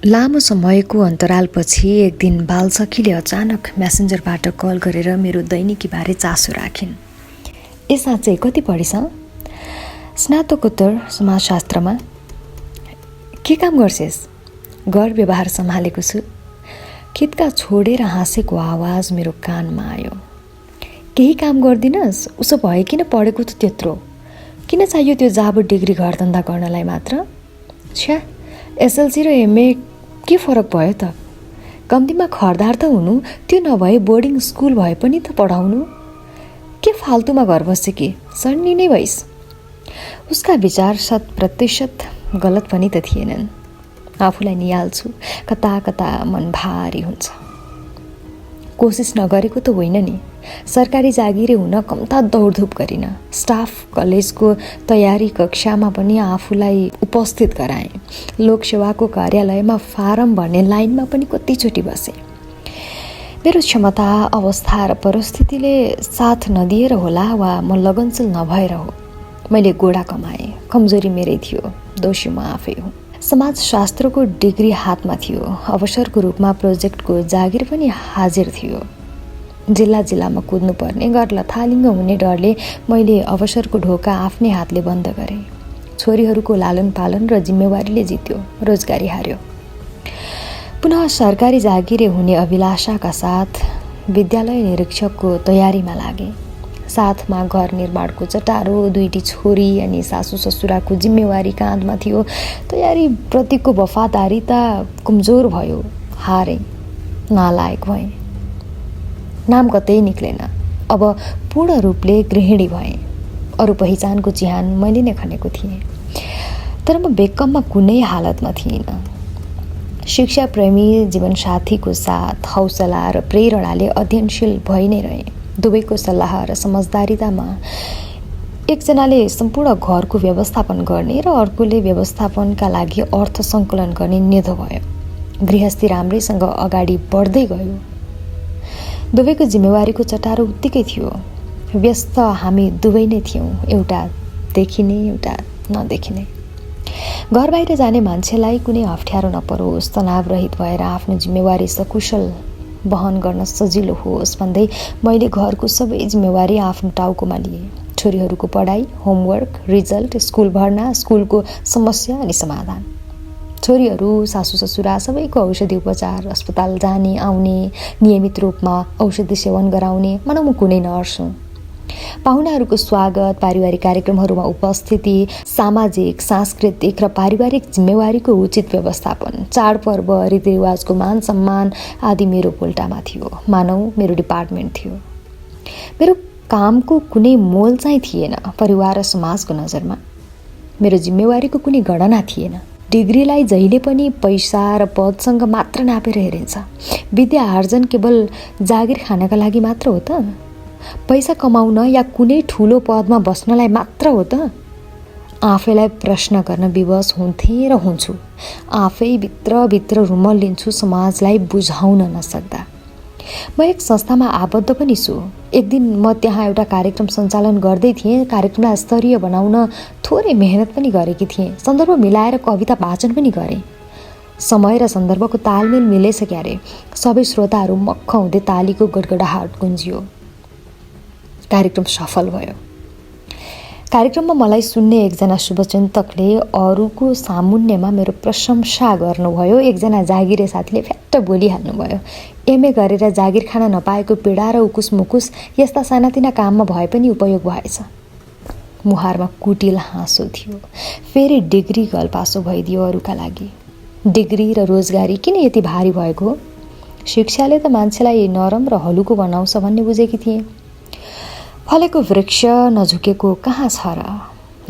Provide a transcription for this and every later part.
लामो समयको अन्तरालपछि एक दिन बालसखीले अचानक म्यासेन्जरबाट कल गरेर मेरो दैनिकीबारे चासो राखिन्। ए साँच्चै कति पढिस? स्नातकोत्तर समाजशास्त्रमा। के काम गर्छेस्? घर व्यवहार सम्हालेको छु। खित्का छोडेर हाँसेको आवाज मेरो कानमा आयो। केही काम गर्दिनस्? उसो भए किन पढेको त त्यत्रो? किन चाहियो त्यो जाबो डिग्री घरधन्दा गर्नलाई मात्र? छ्या, एसएलसी र एमए के फरक भयो त? कम्तीमा खरदार त हुनु, त्यो नभए बोर्डिङ स्कुल भए पनि त पढाउनु। के फाल्तुमा घर बसे कि सन्नी नै भइस्। उसका विचार 100% गलत पनि त थिएनन्। आफूलाई निहाल्छु, कता कता मन भारी हुन्छ। कोसिस नगरेको त होइन नि। सरकारी जागिरे हुन कम्ता दौडधुप गरिन। स्टाफ कलेजको तयारी कक्षामा पनि आफूलाई उपस्थित गराएँ। लोकसेवाको कार्यालयमा फारम भर्ने लाइनमा पनि कतिचोटि बसेँ। मेरो क्षमता, अवस्था र परिस्थितिले साथ नदिएर होला वा म लगनशील नभएर हो, मैले गोडा कमाएँ। कमजोरी मेरै थियो, दोषी म आफै हुँ। समाजशास्त्रको डिग्री हातमा थियो। अवसरको रूपमा प्रोजेक्टको जागिर पनि हाजिर थियो। जिल्ला जिल्लामा कुद्नुपर्ने, घर लथालिङ्ग हुने डरले मैले अवसरको ढोका आफ्नै हातले बन्द गरेँ। छोरीहरूको लालन पालन र जिम्मेवारीले जित्यो, रोजगारी हार्यो। पुनः सरकारी जागिरे हुने अभिलाषाका साथ विद्यालय निरीक्षकको तयारीमा लागेँ। साथमा घर निर्माणको चटारो, 2टी छोरी अनि सासू ससुराको जिम्मेवारी काँधमा थियो। तयारीप्रतिको वफादारीता कमजोर भयो। हारेँ, नालायक भएँ। नाम कतै निक्लेन। अब पूर्ण रूपले गृहिणी भएँ। अरू पहिचानको चिहान मैले नै खनेको थिएँ। तर म बेकममा कुनै हालतमा थिइनँ। शिक्षा प्रेमी जीवनसाथीको साथ, हौसला र प्रेरणाले अध्ययनशील भइ नै रहेँ। दुवैको सल्लाह र समझदारीतामा एकजनाले सम्पूर्ण घरको व्यवस्थापन गर्ने र अर्कोले व्यवस्थापनका लागि अर्थ सङ्कलन गर्ने निधो भयो। गृहस्थी राम्रैसँग अगाडि बढ्दै गयो। दुवैको जिम्मेवारीको चटारो उत्तिकै थियो। व्यस्त हामी दुवै नै थियौँ, एउटा देखिने, एउटा नदेखिने। घर बाहिर जाने मान्छेलाई कुनै अप्ठ्यारो नपरोस्, तनावरहित भएर आफ्नो जिम्मेवारी सकुशल वहन गर्न सजिलो होस् भन्दै मैले घरको सबै जिम्मेवारी आफ्नो टाउकोमा लिएँ। छोरीहरूको पढाइ, होमवर्क, रिजल्ट, स्कुल भर्ना, स्कुलको समस्या अनि समाधान। छोरीहरू, सासू ससुरा सबैको औषधि उपचार, अस्पताल जाने आउने, नियमित रूपमा औषधि सेवन गराउने, भनौँ म कुनै नर्स हुँ। पाहुनाहरूको स्वागत, पारिवारिक कार्यक्रमहरूमा उपस्थिति, सामाजिक, सांस्कृतिक र पारिवारिक जिम्मेवारीको उचित व्यवस्थापन, चाडपर्व, रीतिरिवाजको मान सम्मान आदि मेरो पोल्टामा थियो। मानौ मेरो डिपार्टमेन्ट थियो। मेरो कामको कुनै मोल चाहिँ थिएन परिवार र समाजको नजरमा। मेरो जिम्मेवारीको कुनै गणना थिएन। डिग्रीलाई जहिले पनि पैसा र पदसँग मात्र नापेर हेरिन्छ। विद्या आर्जन केवल जागिर खानका लागि मात्र हो त? पैसा कमाउन या कुनै ठुलो पदमा बस्नलाई मात्र हो त? आफैलाई प्रश्न गर्न विवश हुन्थेँ र हुन्छु। आफै भित्र रुमल्लिन्छु समाजलाई बुझाउन नसक्दा। म एक संस्थामा आबद्ध पनि छु। एक दिन म त्यहाँ एउटा कार्यक्रम सञ्चालन गर्दै थिएँ। कार्यक्रमलाई स्तरीय बनाउन थोरै मेहनत पनि गरेकी थिएँ। सन्दर्भ मिलाएर कविता वाचन पनि गरेँ। समय र सन्दर्भको तालमेल मिलेछ क्यारे। सबै श्रोताहरू मक्ख हुँदै तालीको गडगडाहट गुन्जियो। कार्यक्रम सफल भयो। कार्यक्रममा मलाई सुन्ने एकजना शुभचिन्तकले अरूको सामुन्नेमा मेरो प्रशंसा गर्नुभयो। एकजना जागिरे साथीले फ्याट्ट बोलिहाल्नुभयो, एमए गरेर जागिर खान नपाएको पीडा र उकुस मुकुस यस्ता सानातिना काममा भए पनि उपयोग भएछ। मुहारमा कुटिल हाँसो थियो। फेरि डिग्री गलपासो भइदियो अरूका लागि। डिग्री र रोजगारी किन यति भारी भएको हो? शिक्षाले त मान्छेलाई नरम र हलुको बनाउँछ भन्ने बुझेकी थिएँ। फलेको वृक्ष नझुकेको कहाँ छ र?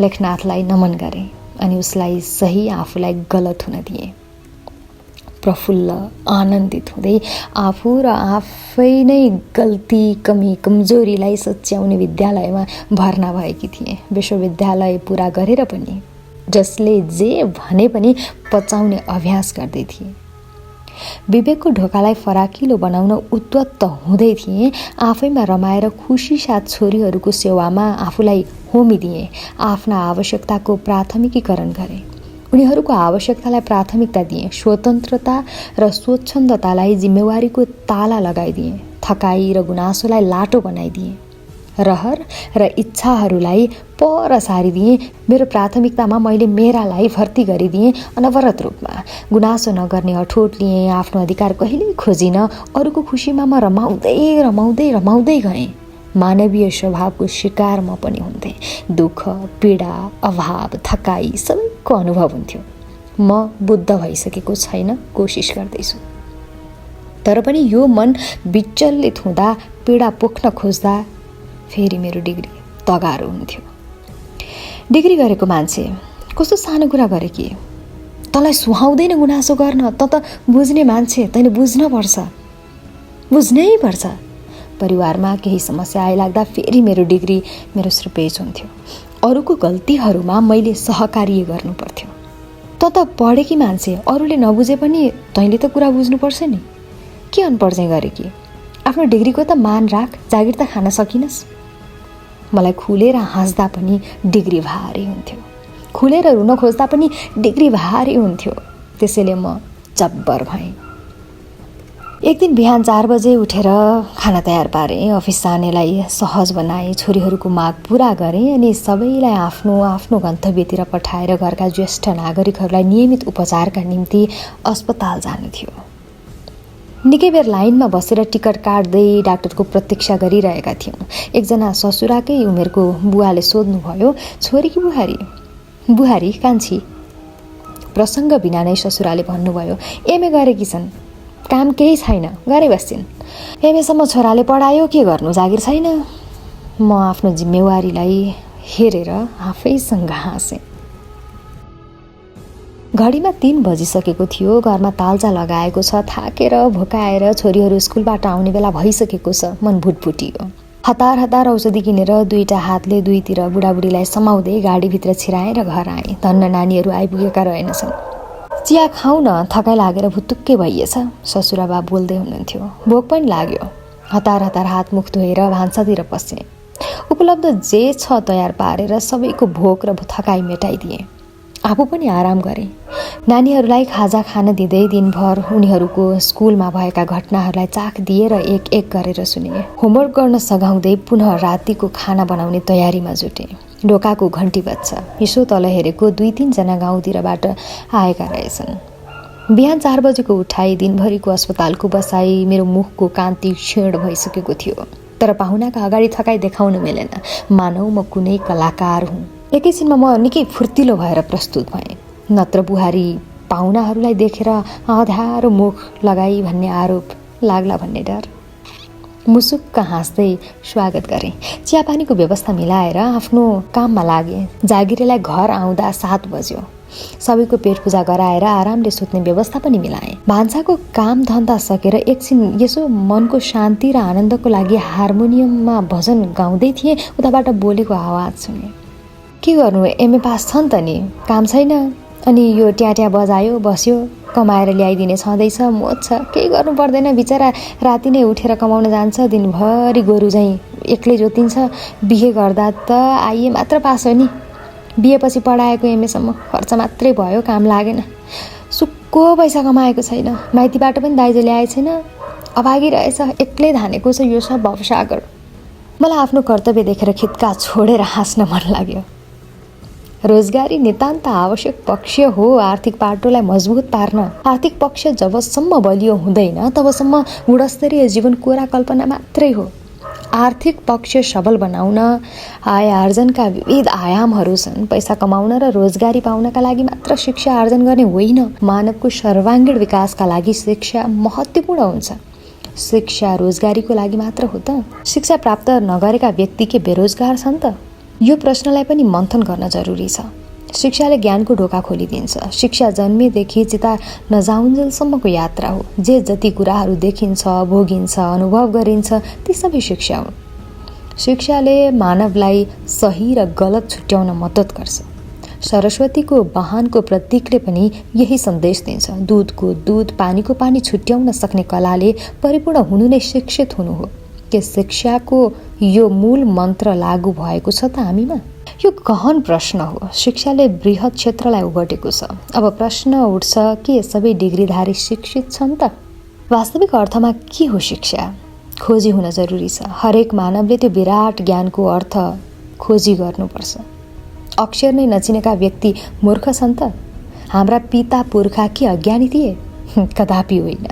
लेखनाथलाई नमन गरेँ अनि उसलाई सही, आफूलाई गलत हुन दिएँ। प्रफुल्ल, आनन्दित हुँदै आफू र आफै नै गल्ती, कमी, कमजोरीलाई सच्याउने विद्यालयमा भर्ना भएकी थिएँ। विश्वविद्यालय पुरा गरेर पनि जसले जे भने पनि पचाउने अभ्यास गर्दै थिएँ। विवेकको ढोकालाई फराकिलो बनाउन उद्यत हुँदै थिएँ। आफैमा रमाएर खुसी साथ छोरीहरूको सेवामा आफूलाई होमिदिएँ। आफ्ना आवश्यकताको प्राथमिकीकरण गरेँ। उनीहरूको आवश्यकतालाई प्राथमिकता दिएँ, स्वतन्त्रता र स्वच्छन्दतालाई जिम्मेवारीको ताला लगाइदिएँ, थकाइ र गुनासोलाई लाटो बनाइदिएँ, रहर र इच्छाहरूलाई पर सारिदिएँ। मेरो प्राथमिकतामा मैले मेरालाई भर्ती गरिदिएँ। अनवरत रूपमा गुनासो नगर्ने अठोट लिएँ। आफ्नो अधिकार कहिल्यै खोजिनँ। अरूको खुसीमा म रमाउँदै गएँ। मानवीय स्वभावको शिकार म पनि हुन्थेँ। दुःख, पीडा, अभाव, थकाइ सबैको अनुभव हुन्थ्यो। म बुद्ध भइसकेको छैन, कोसिस गर्दैछु। तर पनि यो मन विचलित हुँदा, पीडा पोख्न खोज्दा फेरि मेरो डिग्री तगारो हुन्थ्यो। डिग्री गरेको मान्छे कस्तो सानो कुरा गरे कि? तँलाई सुहाउँदैन गुनासो गर्न? त बुझ्ने मान्छे, तैँले बुझ्नै पर्छ। परिवारमा केही समस्या आइलाग्दा फेरि मेरो डिग्री मेरो श्रुपेज हुन्थ्यो। अरूको गल्तीहरूमा मैले सहकार्य गर्नु पर्थ्यो। त पढेकी मान्छे, अरूले नबुझे पनि तैँले त कुरा बुझ्नुपर्छ नि। के अनपढ चाहिँ गरे कि? आफ्नो डिग्रीको त मान राख, जागिर त खान सकिनस्। मलाई खुलेर हाँस्दा पनि डिग्री भारी हुन्थ्यो, खुलेर रुन खोज्दा पनि डिग्री भारी हुन्थ्यो। त्यसैले म जब्बर भएँ। एक दिन बिहान 4 बजे उठेर खाना तयार पारेँ, अफिस जानेलाई सहज बनाएँ, छोरीहरूको माग पुरा गरेँ अनि सबैलाई आफ्नो आफ्नो गन्तव्यतिर पठाएर घरका ज्येष्ठ नागरिकहरूलाई नियमित उपचारका निम्ति अस्पताल जानु थियो। निकै बेर लाइनमा बसेर टिकट काट्दै डाक्टरको प्रतीक्षा गरिरहेका थियौँ। एकजना ससुराकै उमेरको बुवाले सोध्नुभयो, छोरी कि बुहारी? बुहारी, कान्छी। प्रसङ्ग बिना नै ससुराले भन्नुभयो, एमए गरेकी छन्, काम केही छैन, गरे बस्छिन्। एमएसम्म छोराले पढायो, के गर्नु, जागिर छैन। म आफ्नो जिम्मेवारीलाई हेरेर आफैसँग हाँसेँ। घडीमा 3 बजिसकेको थियो। घरमा तालजा लगाएको छ। थाकेर भोकाएर छोरीहरू स्कुलबाट आउने बेला भइसकेको छ। मन भुटभुटियो। हतार औषधि किनेर 2टा हातले दुईतिर बुढाबुढीलाई समाउँदै गाडीभित्र छिराएर घर आएँ। धन्न नानीहरू आइपुगेका रहेनछन्। चिया खाऊ न, थकाइ लागेर भुतुक्कै भइएछ, ससुराबा बोल्दै हुनुहुन्थ्यो। भोक पनि लाग्यो। हतार हात मुख धोएर भान्सातिर पसेँ। उपलब्ध जे छ तयार पारेर सबैको भोक र थकाइ मेटाइदिएँ। आफू पनि आराम गरेँ। नानीहरूलाई खाजा खान दिँदै दिनभर उनीहरूको स्कुलमा भएका घटनाहरूलाई चाख दिएर एक गरेर सुने। होमवर्क गर्न सघाउँदै पुनः रातिको खाना बनाउने तयारीमा जुटेँ। ढोकाको घन्टी बज्छ। यसो तल हेरेको 2-3 जना गाउँतिरबाट आएका रहेछन्। बिहान 4 बजेको उठाइ, दिनभरिको अस्पतालको बसाई, मेरो मुखको कान्ति क्षीण भइसकेको थियो। तर पाहुनाका अगाडि थकाइ देखाउन मिलेन। मानौ म कुनै कलाकार हुँ। एकैछिनमा म निकै फुर्तिलो भएर प्रस्तुत भएँ। नत्र बुहारी पाहुनाहरूलाई देखेर अँध्यारो मुख लगाई भन्ने आरोप लाग्ला भन्ने डर। मुसुक्क हाँस्दै स्वागत गरेँ। चियापानीको व्यवस्था मिलाएर आफ्नो काममा लागेँ। जागिरेलाई घर आउँदा 7 बज्यो। सबैको पेट पूजा गराएर आरामले सुत्ने व्यवस्था पनि मिलाएँ। भान्साको काम धन्दा सकेर एकछिन यसो मनको शान्ति र आनन्दको लागि हार्मोनियममा भजन गाउँदै थिएँ। उताबाट बोलेको आवाज सुने। के गर्नु, एमए पास छ नि त नि, काम छैन, अनि यो ट्याट्या बजायो, बस्यो, कमाएर ल्याइदिने छँदैछ, मोज छ, केही गर्नु पर्दैन। बिचरा राति नै उठेर कमाउन जान्छ, दिनभरि गोरु चाहिँ एक्लै जोतिन्छ। बिहे गर्दा त आइए मात्र पास हो नि, बिहेपछि पढाएको एमएसम्म खर्च मात्रै भयो, काम लागेन। सुक्को पैसा कमाएको छैन, माइतीबाट पनि दाइजो ल्याएको छैन, अभागी रहेछ, एक्लै धानेको छ यो सब भवसागर। मलाई आफ्नो कर्तव्य देखेर खित्का छोडेर हाँस्न मन लाग्यो। रोजगारी नितान्त आवश्यक पक्ष हो आर्थिक पाटोलाई मजबुत पार्न। आर्थिक पक्ष जबसम्म बलियो हुँदैन तबसम्म गुणस्तरीय जीवन कोरा कल्पना मात्रै हो। आर्थिक पक्ष सबल बनाउन आय आर्जनका विविध आयामहरू छन्। पैसा कमाउन र रोजगारी पाउनका लागि मात्र शिक्षा आर्जन गर्ने होइन। मानवको सर्वाङ्गीण विकासका लागि शिक्षा महत्त्वपूर्ण हुन्छ। शिक्षा रोजगारीको लागि मात्र हो त? शिक्षा प्राप्त नगरेका व्यक्ति के बेरोजगार छन् त? यो प्रश्नलाई पनि मन्थन गर्न जरुरी छ। शिक्षाले ज्ञानको ढोका खोलिदिन्छ। शिक्षा जन्मेदेखि चिता नजाउन्जेलसम्मको यात्रा हो। जे जति कुराहरू देखिन्छ, भोगिन्छ, अनुभव गरिन्छ ती सबै शिक्षा हुन्। शिक्षाले मानवलाई सही र गलत छुट्याउन मद्दत गर्छ। सरस्वतीको वाहनको प्रतीकले पनि यही सन्देश दिन्छ। दुधको दुध, पानीको पानी छुट्याउन सक्ने कलाले परिपूर्ण हुनु नै शिक्षित हुनु हो। के शिक्षाको यो मूल मन्त्र लागू भएको छ त हामीमा? यो गहन प्रश्न हो। शिक्षाले बृहत क्षेत्रलाई ओगटेको छ। अब प्रश्न उठ्छ के सबै डिग्रीधारी शिक्षित छन् त? वास्तविक अर्थमा के हो शिक्षा? खोजी हुन जरुरी छ। हरेक मानवले त्यो विराट ज्ञानको अर्थ खोजी गर्नुपर्छ। अक्षर नै नचिनेका व्यक्ति मूर्ख छन् त? हाम्रा पिता पुर्खा के अज्ञानी थिए? कदापि होइन।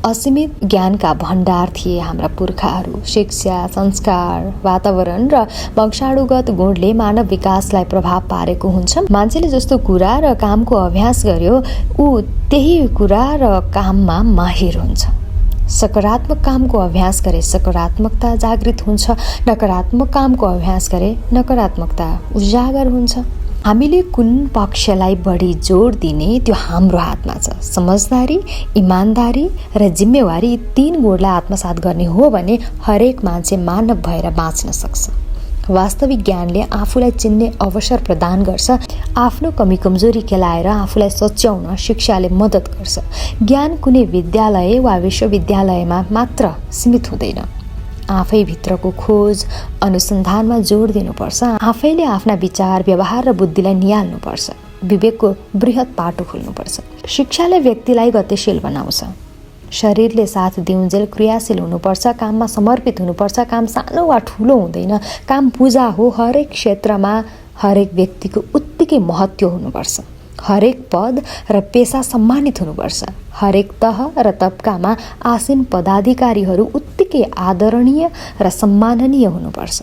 असीमित ज्ञानका भण्डार थिए हाम्रा पुर्खाहरू। शिक्षा, संस्कार, वातावरण र वंशाणुगत गुणले मानव विकासलाई प्रभाव पारेको हुन्छ। मान्छेले जस्तो कुरा र कामको अभ्यास गर्यो ऊ त्यही कुरा र काममा माहिर हुन्छ। सकारात्मक कामको अभ्यास गरे सकारात्मकता जागृत हुन्छ, नकारात्मक कामको अभ्यास गरे नकारात्मकता उजागर हुन्छ। हामीले कुन पक्षलाई बढी जोड दिने त्यो हाम्रो हातमा छ। समझदारी, इमानदारी र जिम्मेवारी 3 गुणलाई आत्मसात गर्ने हो भने हरेक मान्छे मानव भएर बाँच्न सक्छ। वास्तविक ज्ञानले आफूलाई चिन्ने अवसर प्रदान गर्छ। आफ्नो कमी कमजोरी केलाएर आफूलाई सच्याउन शिक्षाले मद्दत गर्छ। ज्ञान कुनै विद्यालय वा विश्वविद्यालयमा मात्र सीमित हुँदैन। आफै भित्रको खोज अनुसन्धानमा जोड दिनुपर्छ। आफैले आफ्ना विचार, व्यवहार र बुद्धिलाई निहाल्नुपर्छ। विवेकको बृहत पाटो खोल्नुपर्छ। शिक्षाले व्यक्तिलाई गतिशील बनाउँछ। शरीरले साथ दिउन्जेल क्रियाशील हुनुपर्छ। काममा समर्पित हुनुपर्छ। काम सानो वा ठुलो हुँदैन। काम पूजा हो। हरेक क्षेत्रमा हरेक व्यक्तिको उत्तिकै महत्त्व हुनुपर्छ। हरेक पद र पेसा सम्मानित हुनुपर्छ। हरेक तह र तबकामा आसीन पदाधिकारीहरू उत्तिकै आदरणीय र सम्माननीय हुनुपर्छ।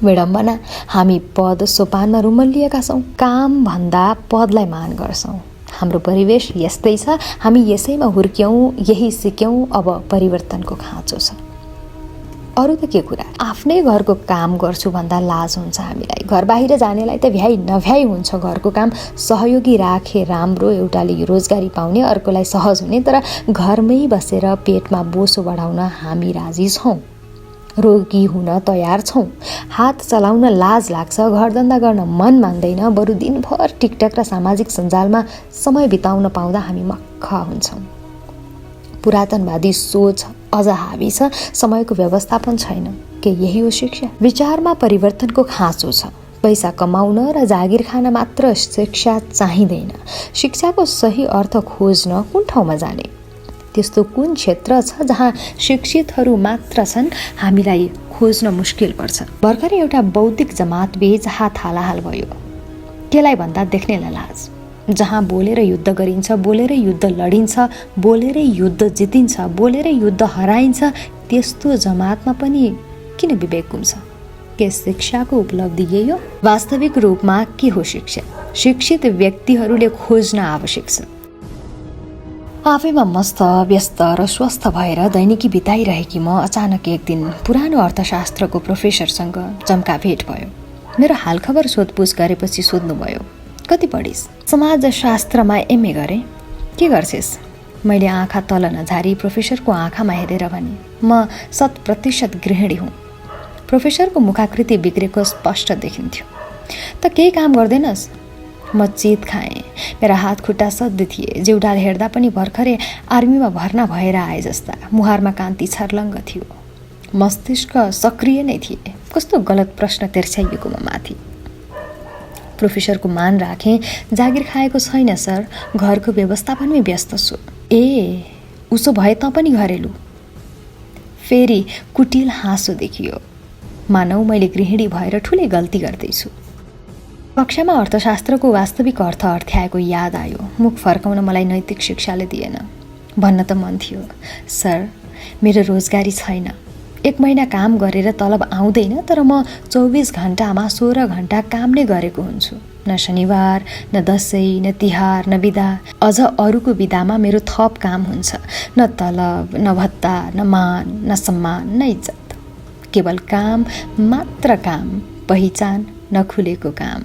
विडम्बना, हामी पद सोपानमा रुमल्लिएका छौँ। कामभन्दा पदलाई मान गर्छौँ। हाम्रो परिवेश यस्तै छ। हामी यसैमा हुर्क्यौँ, यही सिक्यौँ। अब परिवर्तनको खाँचो छ। अरू त के कुरा, आफ्नै घरको काम गर्छु भन्दा लाज हुन्छ हामीलाई। घर बाहिर जानेलाई त भ्याइ नभ्याइ हुन्छ घरको काम। सहयोगी राखे राम्रो। एउटाले रोजगारी पाउने, अर्कोलाई सहज हुने। तर घरमै बसेर पेटमा बोसो बढाउन हामी राजी छौँ। रोगी हुन तयार छौँ। हात चलाउन लाज लाग्छ। घरधन्दा गर्न मन मान्दैन। बरु दिनभर टिकटक र सामाजिक सञ्जालमा समय बिताउन पाउँदा हामी मक्ख हुन्छौँ। पुरातनवादी सोच अझ हावी छ। समयको व्यवस्थापन छैन। के यही हो शिक्षा? विचारमा परिवर्तनको खाँचो छ। पैसा कमाउन र जागिर खान मात्र शिक्षा चाहिँदैन। शिक्षाको सही अर्थ खोज्न कुन ठाउँमा जाने? त्यस्तो कुन क्षेत्र छ जहाँ शिक्षितहरू मात्र छन्? हामीलाई खोज्न मुस्किल पर्छ। भर्खरै एउटा बौद्धिक जमात बीच हात हालाहाल भयो। केलाई भन्दा देख्नेलाई लाज। जहाँ बोलेर युद्ध गरिन्छ, बोलेरै युद्ध लडिन्छ, बोलेरै युद्ध जितिन्छ, बोलेरै युद्ध हराइन्छ, त्यस्तो जमातमा पनि किन विवेक गुम्छ? के शिक्षाको उपलब्धि यही हो? वास्तविक रूपमा के हो शिक्षा? शिक्षित व्यक्तिहरूले खोज्न आवश्यक छ। आफैमा मस्त, व्यस्त र स्वस्थ भएर दैनिकी बिताइरहेकी म अचानक एक दिन पुरानो अर्थशास्त्रको प्रोफेसरसँग जम्का भेट भयो। मेरो हालखबर सोधपुछ गरेपछि सोध्नुभयो, कति पढिस्? समाजशास्त्रमा एमए गरे। के गर्छेस्? मैले आँखा तल नझारी प्रोफेसरको आँखामा हेरेर भने, म 100% गृहिणी हुँ। प्रोफेसरको मुखाकृति बिग्रेको स्पष्ट देखिन्थ्यो। त केही काम गर्दैनस्? म चित खाएँ। मेरा हात खुट्टा सधैँ थिए। जिउडाल हेर्दा पनि भर्खरै आर्मीमा भर्ना भएर आए जस्ता। मुहारमा कान्ति छर्लङ्ग थियो। मस्तिष्क सक्रिय नै थिए। कस्तो गलत प्रश्न तेर्स्याइएको म माथि। प्रोफेसरको मान राखेँ। जागिर खाएको छैन सर, घरको व्यवस्थापनमै व्यस्त छु। ए, उसो भए त पनि घरेलु? फेरि कुटिल हाँसो देखियो। मानौ मैले गृहिणी भएर ठुलै गल्ती गर्दैछु। कक्षामा अर्थशास्त्रको वास्तविक अर्थ अर्थ्याएको याद आयो। मुख फर्काउन मलाई नैतिक शिक्षाले दिएन। भन्न त मन थियो, सर मेरो रोजगारी छैन। 1 महिना काम गरेर तलब आउँदैन, तर म 24 घण्टामा 16 घण्टा काम नै गरेको हुन्छु। न शनिबार, न दसैँ, न तिहार, न बिदा। अझ अरूको बिदामा मेरो थप काम हुन्छ। न तलब, न भत्ता, न मान, न सम्मान, न इज्जत। केवल काम, मात्र काम। पहिचान नखुलेको काम।